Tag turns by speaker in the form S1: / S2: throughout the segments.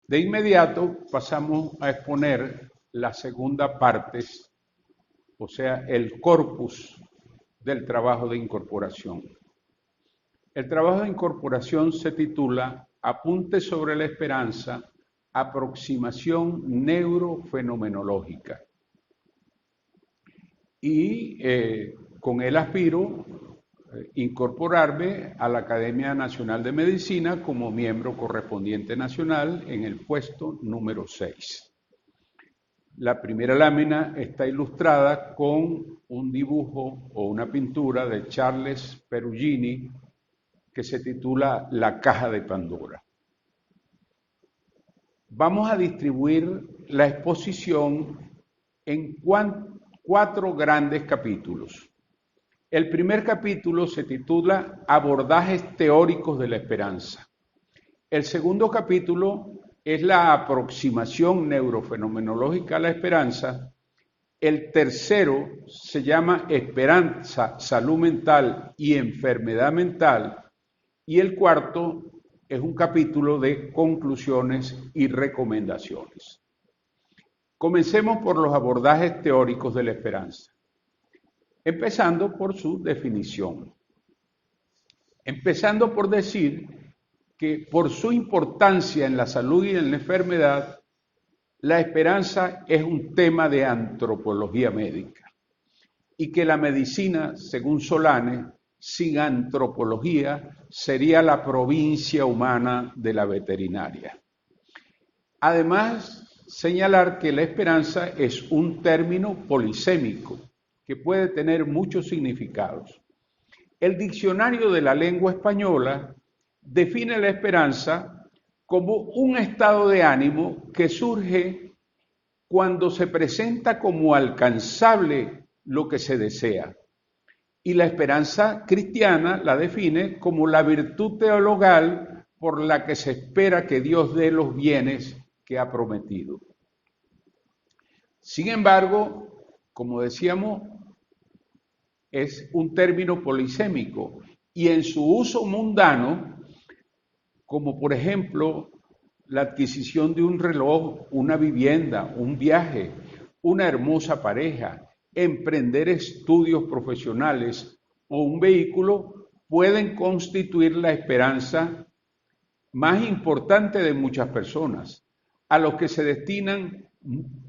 S1: De inmediato pasamos a exponer la segunda parte, o sea, el corpus del trabajo de incorporación. El trabajo de incorporación se titula Apuntes sobre la esperanza, aproximación neurofenomenológica. Y con él aspiro incorporarme a la Academia Nacional de Medicina como miembro correspondiente nacional en el puesto número 6. La primera lámina está ilustrada con un dibujo o una pintura de Charles Perugini que se titula La caja de Pandora. Vamos a distribuir la exposición en 4 grandes capítulos. El primer capítulo se titula Abordajes teóricos de la esperanza. El segundo capítulo es la aproximación neurofenomenológica a la esperanza. El tercero se llama Esperanza, salud mental y enfermedad mental. Y el cuarto es un capítulo de conclusiones y recomendaciones. Comencemos por los abordajes teóricos de la esperanza, empezando por su definición. Empezando por decir que por su importancia en la salud y en la enfermedad, la esperanza es un tema de antropología médica y que la medicina, según Solane, sin antropología sería la provincia humana de la veterinaria. Además, señalar que la esperanza es un término polisémico que puede tener muchos significados. El diccionario de la lengua española define la esperanza como un estado de ánimo que surge cuando se presenta como alcanzable lo que se desea. Y la esperanza cristiana la define como la virtud teologal por la que se espera que Dios dé los bienes que ha prometido. Sin embargo, como decíamos, es un término polisémico y en su uso mundano, como por ejemplo la adquisición de un reloj, una vivienda, un viaje, una hermosa pareja, emprender estudios profesionales o un vehículo, pueden constituir la esperanza más importante de muchas personas, a los que se destinan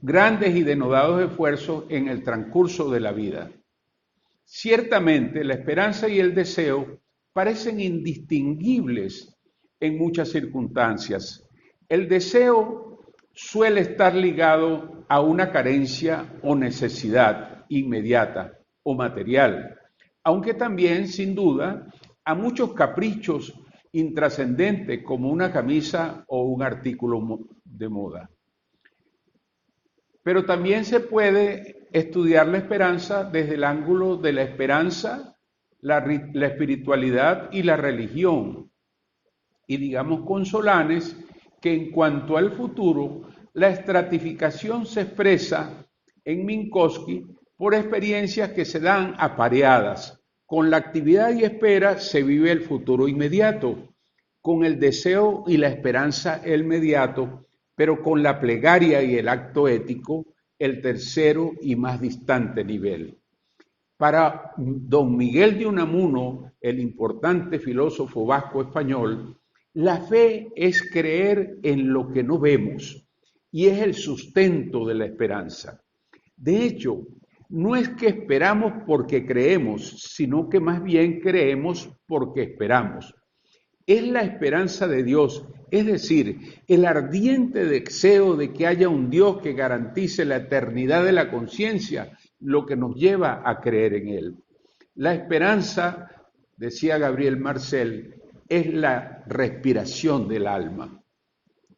S1: grandes y denodados esfuerzos en el transcurso de la vida. Ciertamente, la esperanza y el deseo parecen indistinguibles en muchas circunstancias. El deseo suele estar ligado a una carencia o necesidad inmediata o material, aunque también, sin duda, a muchos caprichos intrascendentes como una camisa o un artículo de moda. Pero también se puede estudiar la esperanza desde el ángulo de la esperanza, la espiritualidad y la religión. Y digamos con Solanes que en cuanto al futuro, la estratificación se expresa en Minkowski por experiencias que se dan apareadas. Con la actividad y espera se vive el futuro inmediato, con el deseo y la esperanza el mediato, pero con la plegaria y el acto ético el tercero y más distante nivel. Para don Miguel de Unamuno, el importante filósofo vasco español, la fe es creer en lo que no vemos y es el sustento de la esperanza. De hecho, no es que esperamos porque creemos, sino que más bien creemos porque esperamos. Es la esperanza de Dios, es decir, el ardiente deseo de que haya un Dios que garantice la eternidad de la conciencia, lo que nos lleva a creer en Él. La esperanza, decía Gabriel Marcel, es la respiración del alma.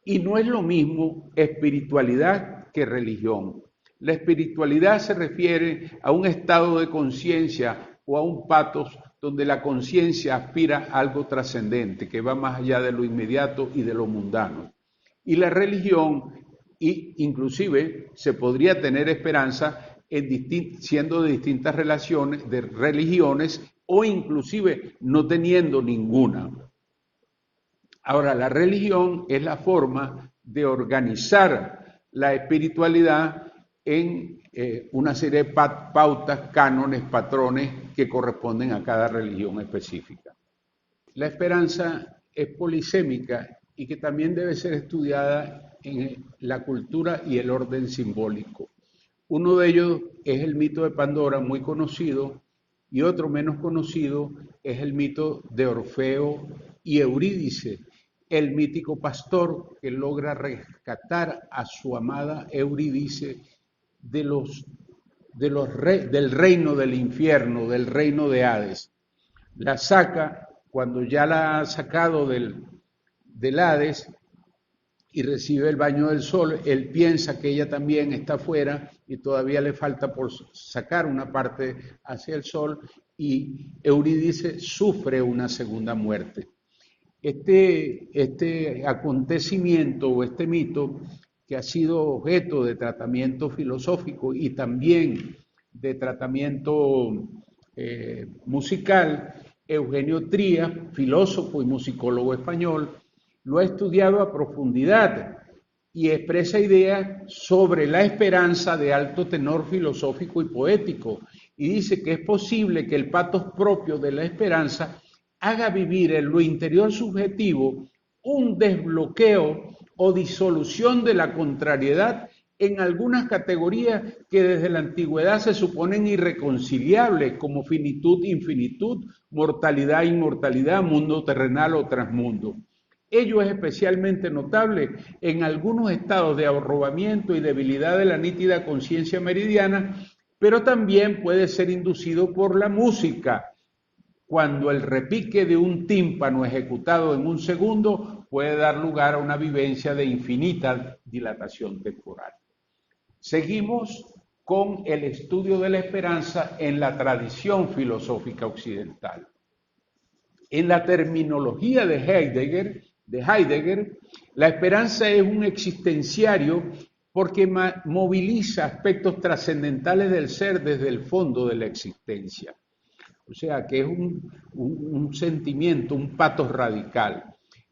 S1: Y no es lo mismo espiritualidad que religión. La espiritualidad se refiere a un estado de conciencia o a un patos donde la conciencia aspira a algo trascendente, que va más allá de lo inmediato y de lo mundano. Y la religión, inclusive se podría tener esperanza siendo de distintas relaciones, de religiones, o inclusive no teniendo ninguna. Ahora, la religión es la forma de organizar la espiritualidad en una serie de pautas, cánones, patrones que corresponden a cada religión específica. La esperanza es polisémica y que también debe ser estudiada en la cultura y el orden simbólico. Uno de ellos es el mito de Pandora, muy conocido, y otro menos conocido es el mito de Orfeo y Eurídice, el mítico pastor que logra rescatar a su amada Eurídice del reino del infierno, del reino de Hades. La saca, cuando ya la ha sacado del Hades y recibe el baño del sol, él piensa que ella también está afuera y todavía le falta por sacar una parte hacia el sol, y Eurídice sufre una segunda muerte. Este acontecimiento o este mito, que ha sido objeto de tratamiento filosófico y también de tratamiento musical, Eugenio Trías, filósofo y musicólogo español, lo ha estudiado a profundidad y expresa ideas sobre la esperanza de alto tenor filosófico y poético, y dice que es posible que el patos propio de la esperanza haga vivir en lo interior subjetivo un desbloqueo o disolución de la contrariedad en algunas categorías que desde la antigüedad se suponen irreconciliables, como finitud, infinitud, mortalidad, inmortalidad, mundo terrenal o transmundo. Ello es especialmente notable en algunos estados de arrobamiento y debilidad de la nítida conciencia meridiana, pero también puede ser inducido por la música, cuando el repique de un tímpano ejecutado en un segundo puede dar lugar a una vivencia de infinita dilatación temporal. Seguimos con el estudio de la esperanza en la tradición filosófica occidental. En la terminología de Heidegger, la esperanza es un existenciario porque moviliza aspectos trascendentales del ser desde el fondo de la existencia. O sea, que es un sentimiento, un patos radical.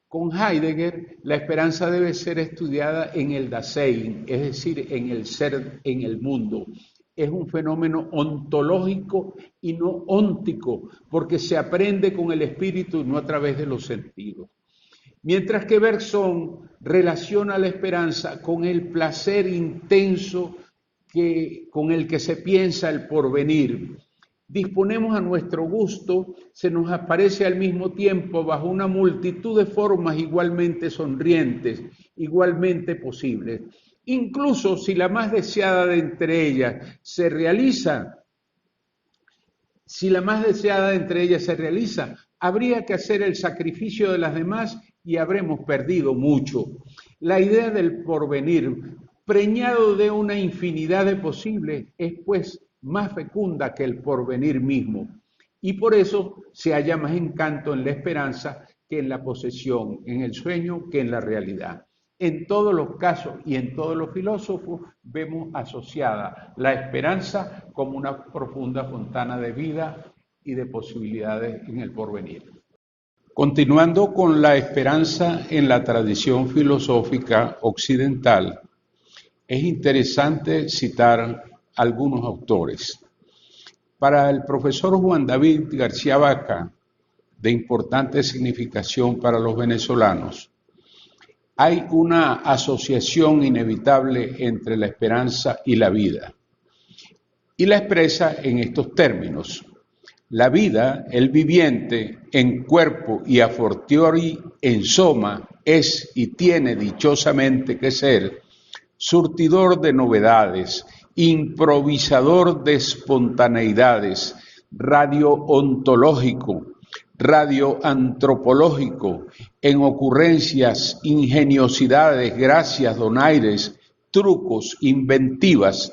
S1: Con Heidegger, la esperanza debe ser estudiada en el Dasein, es decir, en el ser, en el mundo. Es un fenómeno ontológico y no óntico, porque se aprende con el espíritu y no a través de los sentidos. Mientras que Bergson relaciona la esperanza con el placer intenso con el que se piensa el porvenir. Disponemos a nuestro gusto, se nos aparece al mismo tiempo bajo una multitud de formas igualmente sonrientes, igualmente posibles. Incluso si la más deseada de entre ellas se realiza, habría que hacer el sacrificio de las demás y habremos perdido mucho. La idea del porvenir, preñado de una infinidad de posibles, es pues más fecunda que el porvenir mismo, y por eso se halla más encanto en la esperanza que en la posesión, en el sueño que en la realidad. En todos los casos y en todos los filósofos vemos asociada la esperanza como una profunda fontana de vida y de posibilidades en el porvenir. Continuando con la esperanza en la tradición filosófica occidental, es interesante citar algunos autores. Para el profesor Juan David García Vaca, de importante significación para los venezolanos, hay una asociación inevitable entre la esperanza y la vida, y la expresa en estos términos: la vida, el viviente, en cuerpo y a fortiori en soma, es y tiene dichosamente que ser surtidor de novedades, improvisador de espontaneidades, radio-ontológico, radioantropológico, en ocurrencias, ingeniosidades, gracias, donaires, trucos, inventivas,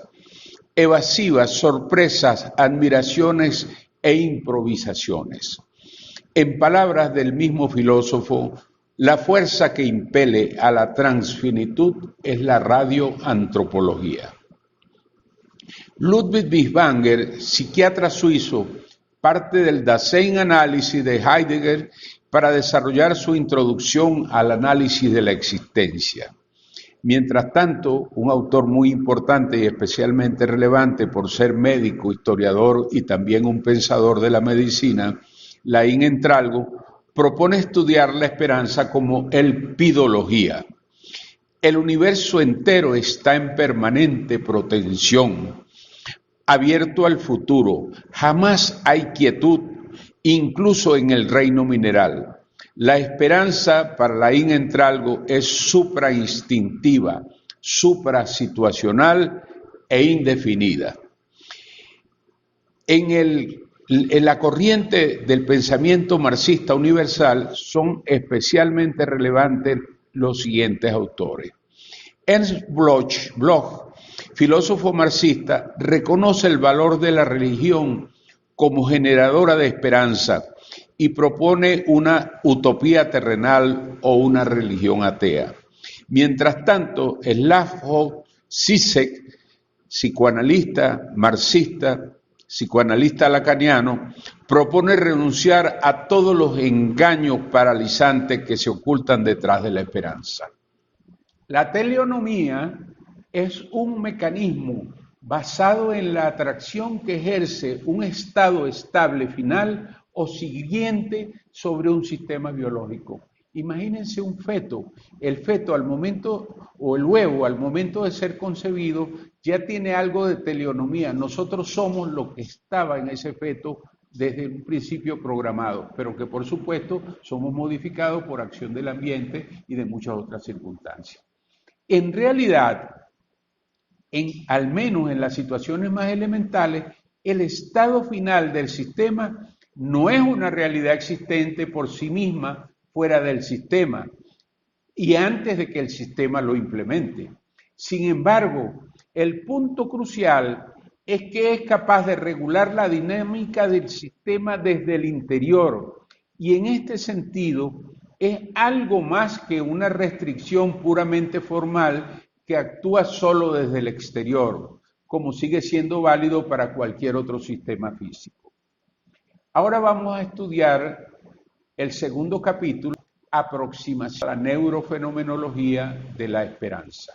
S1: evasivas, sorpresas, admiraciones e improvisaciones. En palabras del mismo filósofo, la fuerza que impele a la transfinitud es la radioantropología. Ludwig Binswanger, psiquiatra suizo, parte del Dasein-Análisis de Heidegger para desarrollar su introducción al análisis de la existencia. Mientras tanto, un autor muy importante y especialmente relevante por ser médico, historiador y también un pensador de la medicina, Laín Entralgo, propone estudiar la esperanza como elpidología. El universo entero está en permanente protección, abierto al futuro. Jamás hay quietud, incluso en el reino mineral. La esperanza para Laín Entralgo es suprainstintiva, suprasituacional e indefinida. En la corriente del pensamiento marxista universal son especialmente relevantes los siguientes autores. Ernst Bloch, filósofo marxista, reconoce el valor de la religión como generadora de esperanza y propone una utopía terrenal o una religión atea. Mientras tanto, Slavoj Žižek, psicoanalista marxista, psicoanalista lacaniano, propone renunciar a todos los engaños paralizantes que se ocultan detrás de la esperanza. La teleonomía es un mecanismo basado en la atracción que ejerce un estado estable final o siguiente sobre un sistema biológico. Imagínense un feto. El feto al momento, o el huevo al momento de ser concebido, ya tiene algo de teleonomía. Nosotros somos lo que estaba en ese feto desde un principio programado, pero que por supuesto somos modificados por acción del ambiente y de muchas otras circunstancias. En realidad, al menos en las situaciones más elementales, el estado final del sistema no es una realidad existente por sí misma fuera del sistema y antes de que el sistema lo implemente. Sin embargo, el punto crucial es que es capaz de regular la dinámica del sistema desde el interior y en este sentido es algo más que una restricción puramente formal que actúa solo desde el exterior, como sigue siendo válido para cualquier otro sistema físico. Ahora vamos a estudiar el segundo capítulo, aproximación a la neurofenomenología de la esperanza.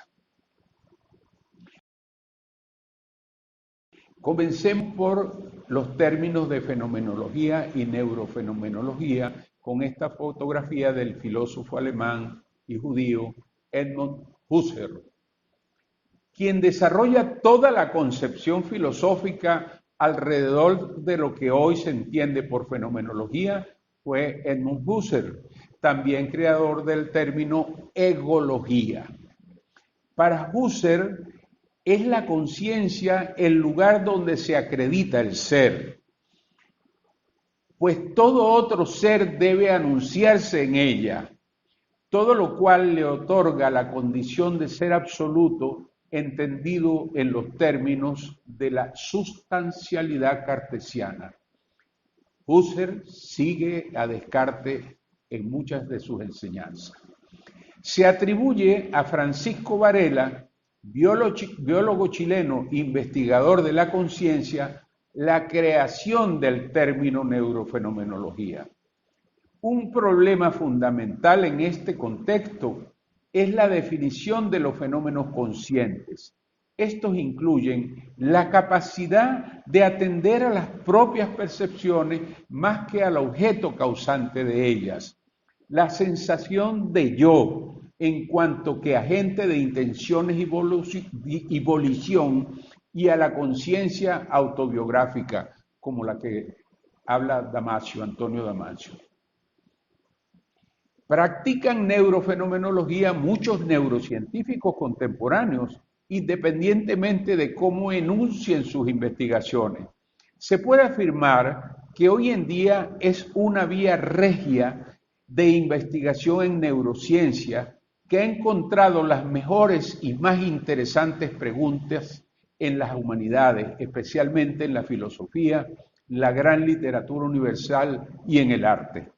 S1: Comencemos por los términos de fenomenología y neurofenomenología con esta fotografía del filósofo alemán y judío Edmund Husserl, quien desarrolla toda la concepción filosófica alrededor de lo que hoy se entiende por fenomenología fue Edmund Husserl, también creador del término egología. Para Husserl es la conciencia el lugar donde se acredita el ser, pues todo otro ser debe anunciarse en ella, todo lo cual le otorga la condición de ser absoluto, entendido en los términos de la sustancialidad cartesiana. Husserl sigue a Descartes en muchas de sus enseñanzas. Se atribuye a Francisco Varela, biólogo chileno, investigador de la conciencia, la creación del término neurofenomenología. Un problema fundamental en este contexto es la definición de los fenómenos conscientes. Estos incluyen la capacidad de atender a las propias percepciones más que al objeto causante de ellas, la sensación de yo en cuanto que agente de intenciones y volición y a la conciencia autobiográfica, como la que habla Antonio Damasio. Practican neurofenomenología muchos neurocientíficos contemporáneos, independientemente de cómo enuncien sus investigaciones. Se puede afirmar que hoy en día es una vía regia de investigación en neurociencia que ha encontrado las mejores y más interesantes preguntas en las humanidades, especialmente en la filosofía, la gran literatura universal y en el arte.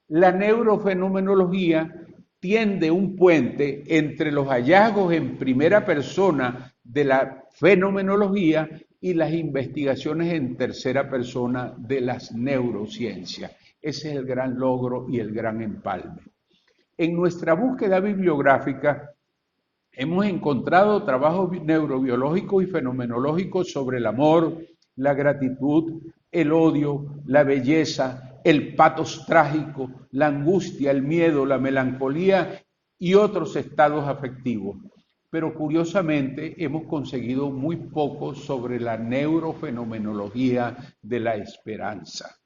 S1: La neurofenomenología tiende un puente entre los hallazgos en primera persona de la fenomenología y las investigaciones en tercera persona de las neurociencias. Ese es el gran logro y el gran empalme. En nuestra búsqueda bibliográfica hemos encontrado trabajos neurobiológicos y fenomenológicos sobre el amor, la gratitud, el odio, la belleza, el patos trágico, la angustia, el miedo, la melancolía y otros estados afectivos. Pero curiosamente hemos conseguido muy poco sobre la neurofenomenología de la esperanza.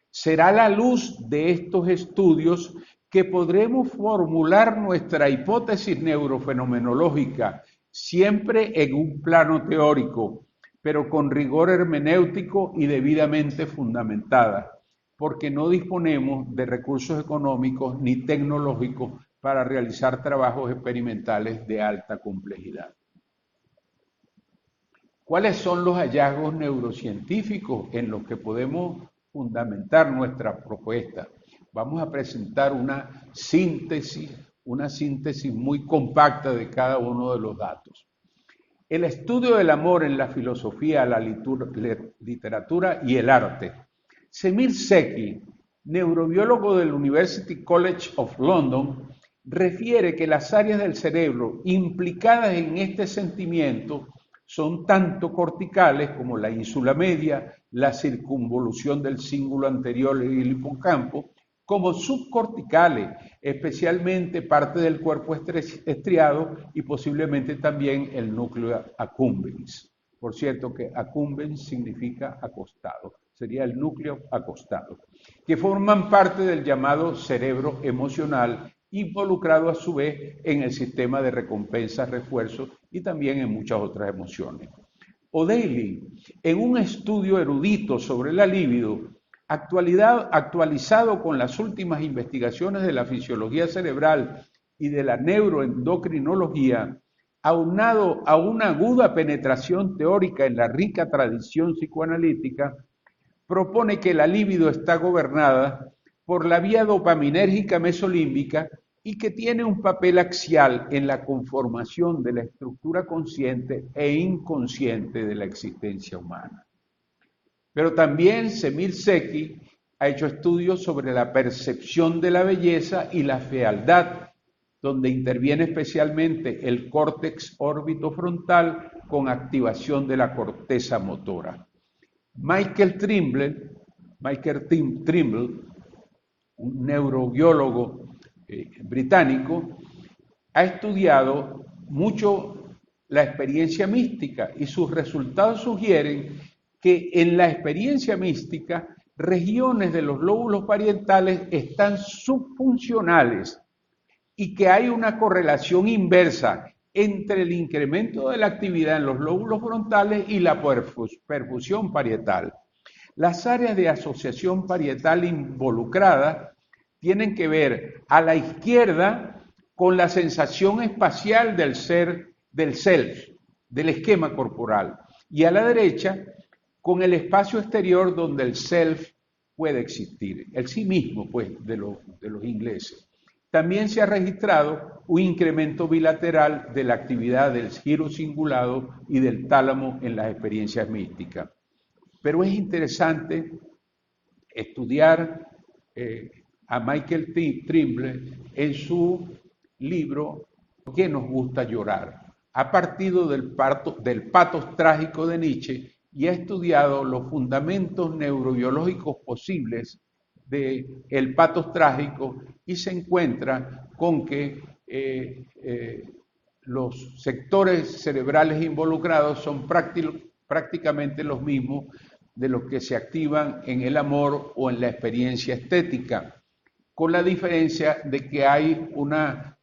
S1: Será a la luz de estos estudios que podremos formular nuestra hipótesis neurofenomenológica, siempre en un plano teórico, pero con rigor hermenéutico y debidamente fundamentada, porque no disponemos de recursos económicos ni tecnológicos para realizar trabajos experimentales de alta complejidad. ¿Cuáles son los hallazgos neurocientíficos en los que podemos fundamentar nuestra propuesta? Vamos a presentar una síntesis muy compacta de cada uno de los datos. El estudio del amor en la filosofía, la literatura y el arte. Semir Zeki, neurobiólogo del University College of London, refiere que las áreas del cerebro implicadas en este sentimiento son tanto corticales como la ínsula media, la circunvolución del cíngulo anterior y el hipocampo, como subcorticales, especialmente parte del cuerpo estriado y posiblemente también el núcleo accumbens. Por cierto que accumbens significa acostado, sería el núcleo acostado, que forman parte del llamado cerebro emocional, involucrado a su vez en el sistema de recompensas, refuerzos y también en muchas otras emociones. O'Daly, en un estudio erudito sobre la libido, actualizado con las últimas investigaciones de la fisiología cerebral y de la neuroendocrinología, aunado a una aguda penetración teórica en la rica tradición psicoanalítica, propone que la libido está gobernada por la vía dopaminérgica mesolímbica y que tiene un papel axial en la conformación de la estructura consciente e inconsciente de la existencia humana. Pero también Semir Zeki ha hecho estudios sobre la percepción de la belleza y la fealdad, donde interviene especialmente el córtex órbitofrontal con activación de la corteza motora. Michael Trimble, un neurobiólogo británico, ha estudiado mucho la experiencia mística y sus resultados sugieren que en la experiencia mística regiones de los lóbulos parietales están subfuncionales y que hay una correlación inversa entre el incremento de la actividad en los lóbulos frontales y la perfusión parietal. Las áreas de asociación parietal involucradas tienen que ver a la izquierda con la sensación espacial del ser, del self, del esquema corporal, y a la derecha con el espacio exterior donde el self puede existir, el sí mismo, pues, de los ingleses. También se ha registrado un incremento bilateral de la actividad del giro cingulado y del tálamo en las experiencias místicas. Pero es interesante estudiar a Michael Trimble en su libro ¿Por qué nos gusta llorar? Ha partido del patos trágico de Nietzsche y ha estudiado los fundamentos neurobiológicos posibles del patos trágico y se encuentra con que los sectores cerebrales involucrados son prácticamente los mismos de los que se activan en el amor o en la experiencia estética, con la diferencia de que hay una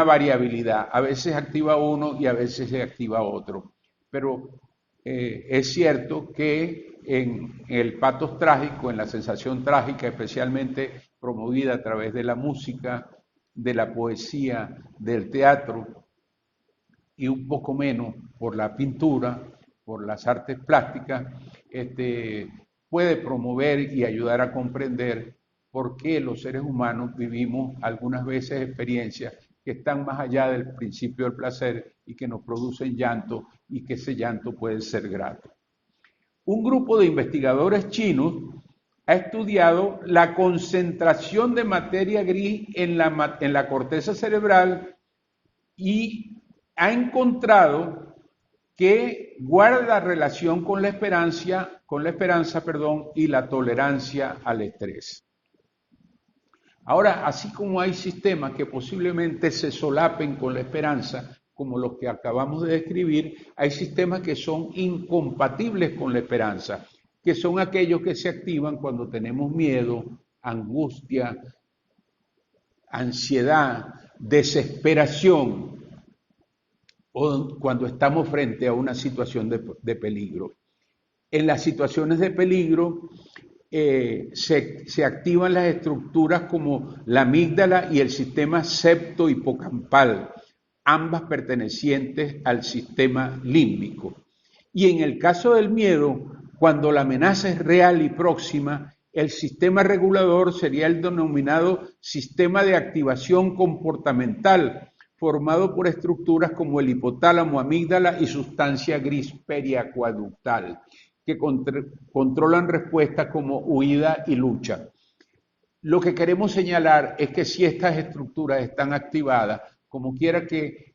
S1: variabilidad. A veces activa uno y a veces se activa otro. Pero es cierto que en el patos trágico, en la sensación trágica, especialmente promovida a través de la música, de la poesía, del teatro, y un poco menos por la pintura, por las artes plásticas, puede promover y ayudar a comprender por qué los seres humanos vivimos algunas veces experiencias que están más allá del principio del placer y que nos producen llanto y que ese llanto puede ser grato. Un grupo de investigadores chinos ha estudiado la concentración de materia gris en la corteza cerebral y ha encontrado que guarda relación con la esperanza, y la tolerancia al estrés. Ahora, así como hay sistemas que posiblemente se solapen con la esperanza, como los que acabamos de describir, hay sistemas que son incompatibles con la esperanza, que son aquellos que se activan cuando tenemos miedo, angustia, ansiedad, desesperación, o cuando estamos frente a una situación de peligro. En las situaciones de peligro se activan las estructuras como la amígdala y el sistema septo-hipocampal, ambas pertenecientes al sistema límbico. Y en el caso del miedo, cuando la amenaza es real y próxima, el sistema regulador sería el denominado sistema de activación comportamental, formado por estructuras como el hipotálamo, amígdala y sustancia gris periacueductal, que controlan respuestas como huida y lucha. Lo que queremos señalar es que si estas estructuras están activadas, como quiera que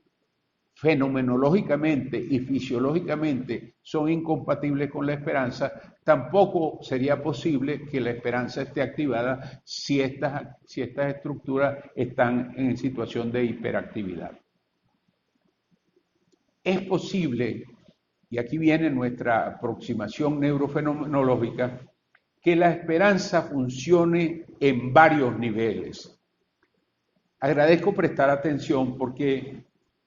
S1: fenomenológicamente y fisiológicamente son incompatibles con la esperanza, tampoco sería posible que la esperanza esté activada si estas estructuras están en situación de hiperactividad. Es posible, y aquí viene nuestra aproximación neurofenomenológica, que la esperanza funcione en varios niveles. Agradezco prestar atención porque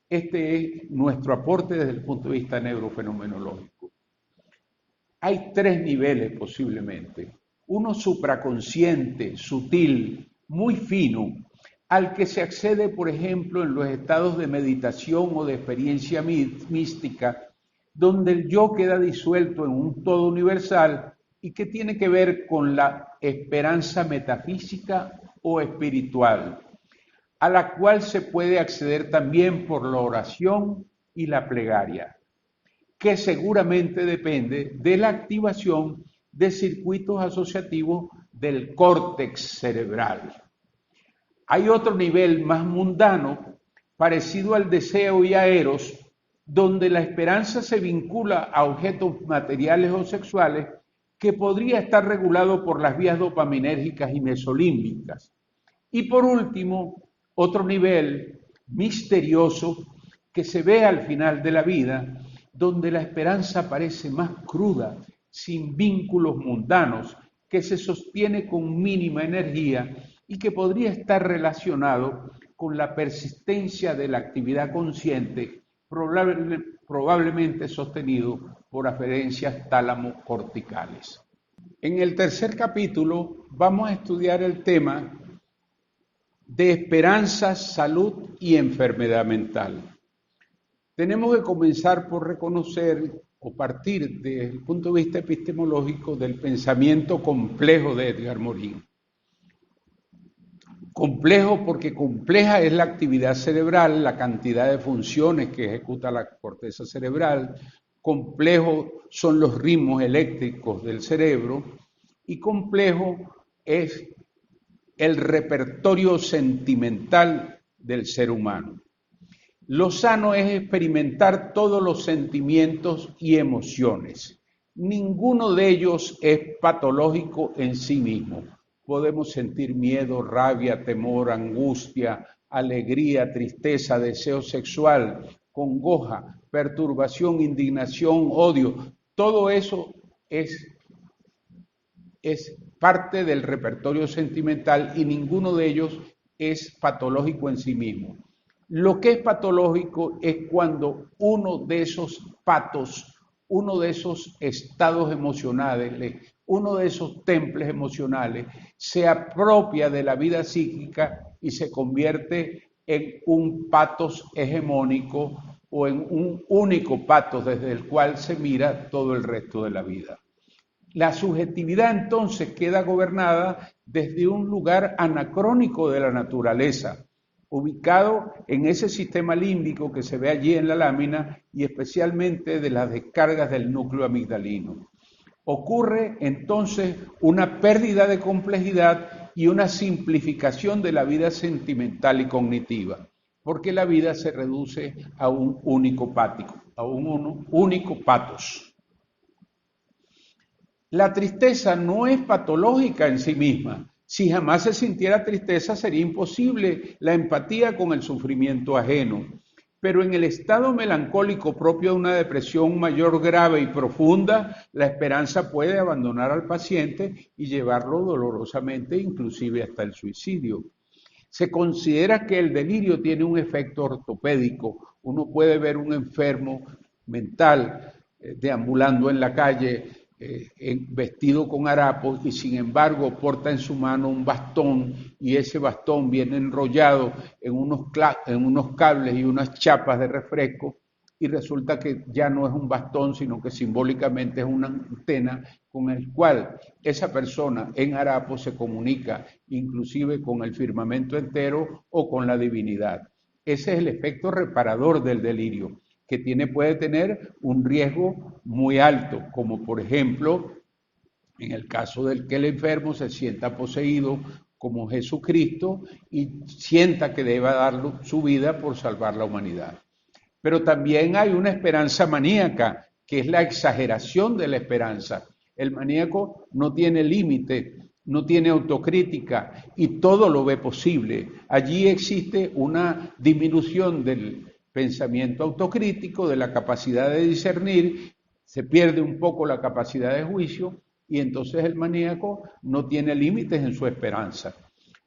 S1: este es nuestro aporte desde el punto de vista neurofenomenológico. Hay tres niveles posiblemente. Uno supraconsciente, sutil, muy fino, al que se accede, por ejemplo, en los estados de meditación o de experiencia mística, donde el yo queda disuelto en un todo universal y que tiene que ver con la esperanza metafísica o espiritual, a la cual se puede acceder también por la oración y la plegaria, que seguramente depende de la activación de circuitos asociativos del córtex cerebral. Hay otro nivel más mundano, parecido al deseo y a Eros, donde la esperanza se vincula a objetos materiales o sexuales que podría estar regulado por las vías dopaminérgicas y mesolímbicas. Y por último, otro nivel misterioso que se ve al final de la vida, donde la esperanza parece más cruda, sin vínculos mundanos, que se sostiene con mínima energía y que podría estar relacionado con la persistencia de la actividad consciente, probablemente sostenido por aferencias tálamo-corticales. En el tercer capítulo vamos a estudiar el tema de esperanza, salud y enfermedad mental. Tenemos que comenzar por reconocer o partir desde el punto de vista epistemológico del pensamiento complejo de Edgar Morin. Complejo porque compleja es la actividad cerebral, la cantidad de funciones que ejecuta la corteza cerebral, complejo son los ritmos eléctricos del cerebro y complejo es el repertorio sentimental del ser humano. Lo sano es experimentar todos los sentimientos y emociones. Ninguno de ellos es patológico en sí mismo. Podemos sentir miedo, rabia, temor, angustia, alegría, tristeza, deseo sexual, congoja, perturbación, indignación, odio. Todo eso es parte del repertorio sentimental y ninguno de ellos es patológico en sí mismo. Lo que es patológico es cuando uno de esos patos, uno de esos estados emocionales, uno de esos templos emocionales se apropia de la vida psíquica y se convierte en un patos hegemónico o en un único patos desde el cual se mira todo el resto de la vida. La subjetividad entonces queda gobernada desde un lugar anacrónico de la naturaleza, ubicado en ese sistema límbico que se ve allí en la lámina y especialmente de las descargas del núcleo amigdalino. Ocurre entonces una pérdida de complejidad y una simplificación de la vida sentimental y cognitiva. porque la vida se reduce a un único único patos. La tristeza no es patológica en sí misma. Si jamás se sintiera tristeza, sería imposible la empatía con el sufrimiento ajeno. Pero en el estado melancólico propio de una depresión mayor, grave y profunda, la esperanza puede abandonar al paciente y llevarlo dolorosamente, inclusive hasta el suicidio. Se considera que el delirio tiene un efecto ortopédico. Uno puede ver un enfermo mental deambulando en la calle, vestido con harapos, y sin embargo porta en su mano un bastón, y ese bastón viene enrollado en unos cables y unas chapas de refresco, y resulta que ya no es un bastón, sino que simbólicamente es una antena con el cual esa persona en harapo se comunica inclusive con el firmamento entero o con la divinidad. Ese es el efecto reparador del delirio, que puede tener un riesgo muy alto, como por ejemplo, en el caso del que el enfermo se sienta poseído como Jesucristo y sienta que debe dar su vida por salvar la humanidad. Pero también hay una esperanza maníaca, que es la exageración de la esperanza. El maníaco no tiene límite, no tiene autocrítica y todo lo ve posible. Allí existe una disminución del pensamiento autocrítico, de la capacidad de discernir, se pierde un poco la capacidad de juicio y entonces el maníaco no tiene límites en su esperanza.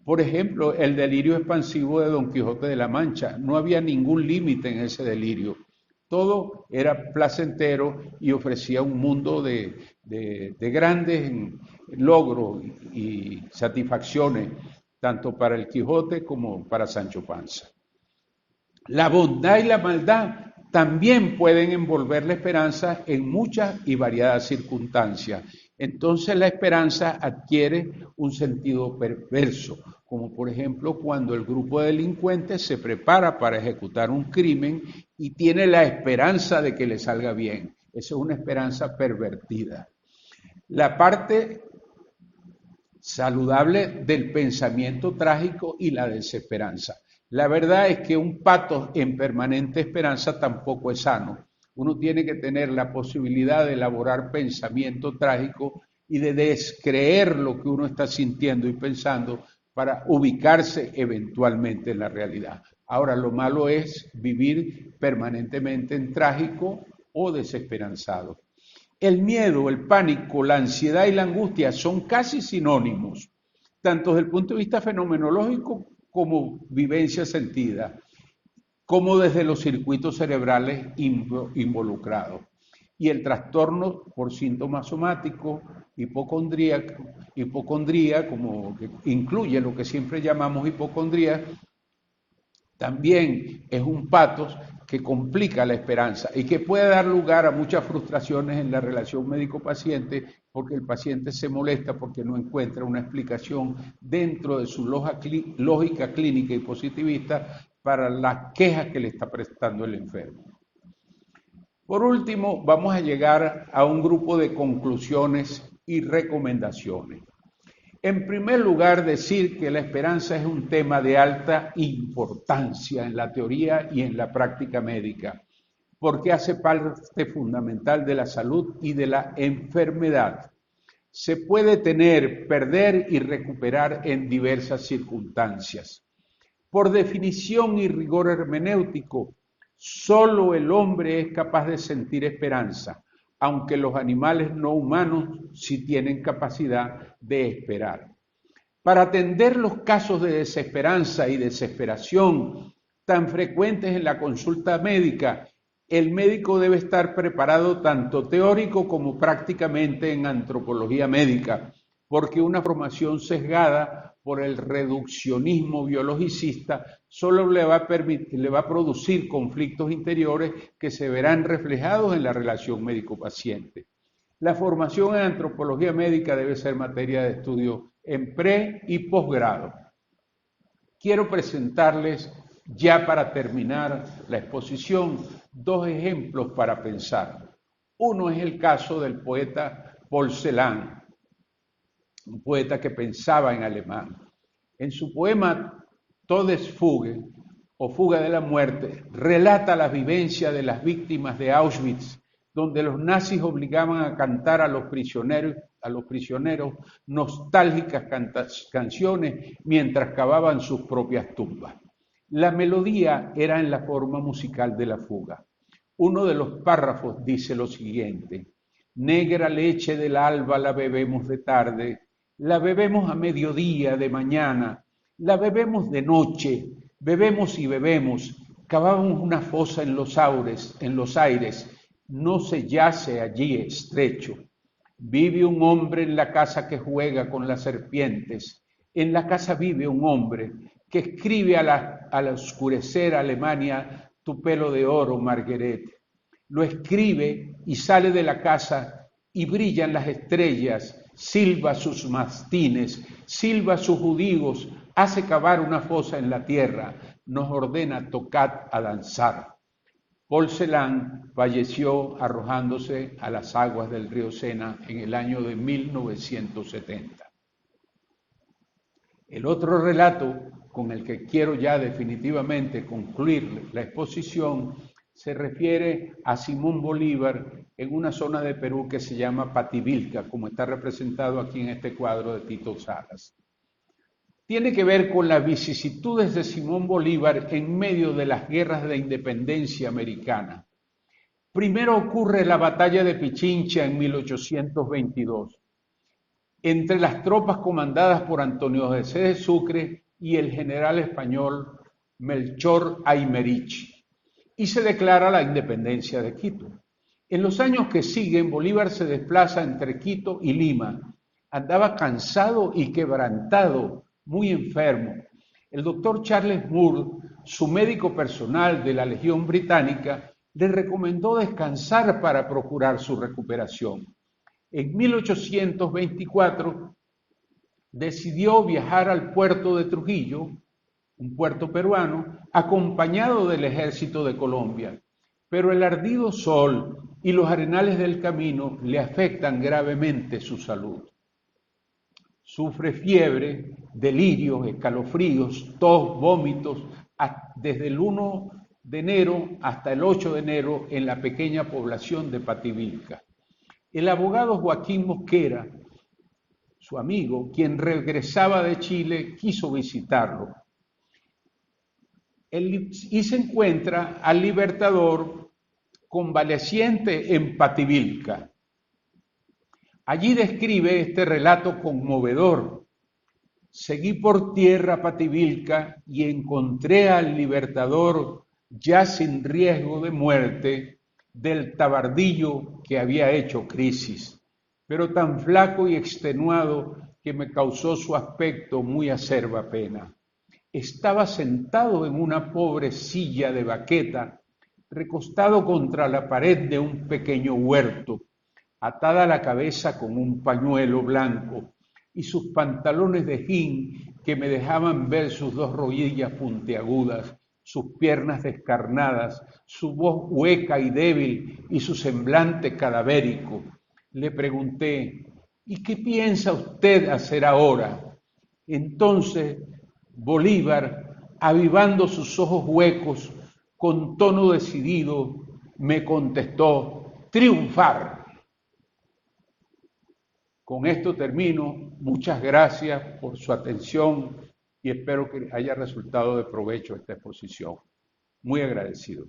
S1: Por ejemplo, el delirio expansivo de Don Quijote de la Mancha. No había ningún límite en ese delirio. Todo era placentero y ofrecía un mundo de grandes logros y satisfacciones, tanto para el Quijote como para Sancho Panza. La bondad y la maldad también pueden envolver la esperanza en muchas y variadas circunstancias. Entonces la esperanza adquiere un sentido perverso, como por ejemplo cuando el grupo de delincuentes se prepara para ejecutar un crimen y tiene la esperanza de que le salga bien. Esa es una esperanza pervertida. La parte saludable del pensamiento trágico y la desesperanza. La verdad es que un pato en permanente esperanza tampoco es sano. Uno tiene que tener la posibilidad de elaborar pensamiento trágico y de descreer lo que uno está sintiendo y pensando para ubicarse eventualmente en la realidad. Ahora, lo malo es vivir permanentemente en trágico o desesperanzado. El miedo, el pánico, la ansiedad y la angustia son casi sinónimos, tanto desde el punto de vista fenomenológico como vivencia sentida, como desde los circuitos cerebrales involucrados. Y el trastorno por síntomas somáticos, hipocondría, como que incluye lo que siempre llamamos hipocondría, también es un patos que complica la esperanza y que puede dar lugar a muchas frustraciones en la relación médico-paciente, porque el paciente se molesta porque no encuentra una explicación dentro de su lógica clínica y positivista para las quejas que le está prestando el enfermo. Por último, vamos a llegar a un grupo de conclusiones y recomendaciones. En primer lugar, decir que la esperanza es un tema de alta importancia en la teoría y en la práctica médica, porque hace parte fundamental de la salud y de la enfermedad. Se puede tener, perder y recuperar en diversas circunstancias. Por definición y rigor hermenéutico, solo el hombre es capaz de sentir esperanza, aunque los animales no humanos sí tienen capacidad de esperar. Para atender los casos de desesperanza y desesperación tan frecuentes en la consulta médica, el médico debe estar preparado tanto teórico como prácticamente en antropología médica, porque una formación sesgada por el reduccionismo biologicista solo le va a producir conflictos interiores que se verán reflejados en la relación médico-paciente. La formación en antropología médica debe ser materia de estudio en pre y posgrado. Quiero presentarles, ya para terminar la exposición, dos ejemplos para pensar. Uno es el caso del poeta Paul Celan, un poeta que pensaba en alemán. En su poema Todesfuge, o Fuga de la muerte relata la vivencia de las víctimas de Auschwitz, donde los nazis obligaban a cantar a los prisioneros nostálgicas canciones mientras cavaban sus propias tumbas. La melodía era en la forma musical de la fuga. Uno de los párrafos dice lo siguiente: negra leche del alba la bebemos de tarde, la bebemos a mediodía de mañana, la bebemos de noche, bebemos y bebemos, cavamos una fosa en los aires, no se yace allí estrecho. Vive un hombre en la casa que juega con las serpientes, en la casa vive un hombre que escribe al oscurecer Alemania tu pelo de oro, Marguerite. Lo escribe y sale de la casa y brillan las estrellas, silba sus mastines, silba sus judíos, hace cavar una fosa en la tierra, nos ordena tocad a danzar. Paul Celan falleció arrojándose a las aguas del río Sena en el año de 1970. El otro relato con el que quiero ya definitivamente concluir la exposición se refiere a Simón Bolívar en una zona de Perú que se llama Pativilca, como está representado aquí en este cuadro de Tito Salas. Tiene que ver con las vicisitudes de Simón Bolívar en medio de las guerras de independencia americana. Primero ocurre la batalla de Pichincha en 1822, entre las tropas comandadas por Antonio José de Sucre y el general español Melchor Aymerich, y se declara la independencia de Quito. En los años que siguen, Bolívar se desplaza entre Quito y Lima. Andaba cansado y quebrantado, muy enfermo. El doctor Charles Moore, su médico personal de la Legión Británica, le recomendó descansar para procurar su recuperación. En 1824 decidió viajar al puerto de Trujillo, un puerto peruano, acompañado del ejército de Colombia. Pero el ardido sol y los arenales del camino le afectan gravemente su salud. Sufre fiebre, delirios, escalofríos, tos, vómitos, desde el 1 de enero hasta el 8 de enero en la pequeña población de Pativilca. El abogado Joaquín Mosquera, su amigo, quien regresaba de Chile, quiso visitarlo. Y se encuentra al Libertador convaleciente en Pativilca. Allí describe este relato conmovedor. Seguí por tierra Pativilca y encontré al Libertador ya sin riesgo de muerte del tabardillo que había hecho crisis, pero tan flaco y extenuado que me causó su aspecto muy acerba pena. Estaba sentado en una pobre silla de baqueta, recostado contra la pared de un pequeño huerto, atada la cabeza con un pañuelo blanco y sus pantalones de jean que me dejaban ver sus dos rodillas puntiagudas, sus piernas descarnadas, su voz hueca y débil y su semblante cadavérico. Le pregunté: ¿y qué piensa usted hacer ahora? Entonces Bolívar, avivando sus ojos huecos, con tono decidido, me contestó: triunfar. Con esto termino. Muchas gracias por su atención y espero que haya resultado de provecho esta exposición. Muy agradecido.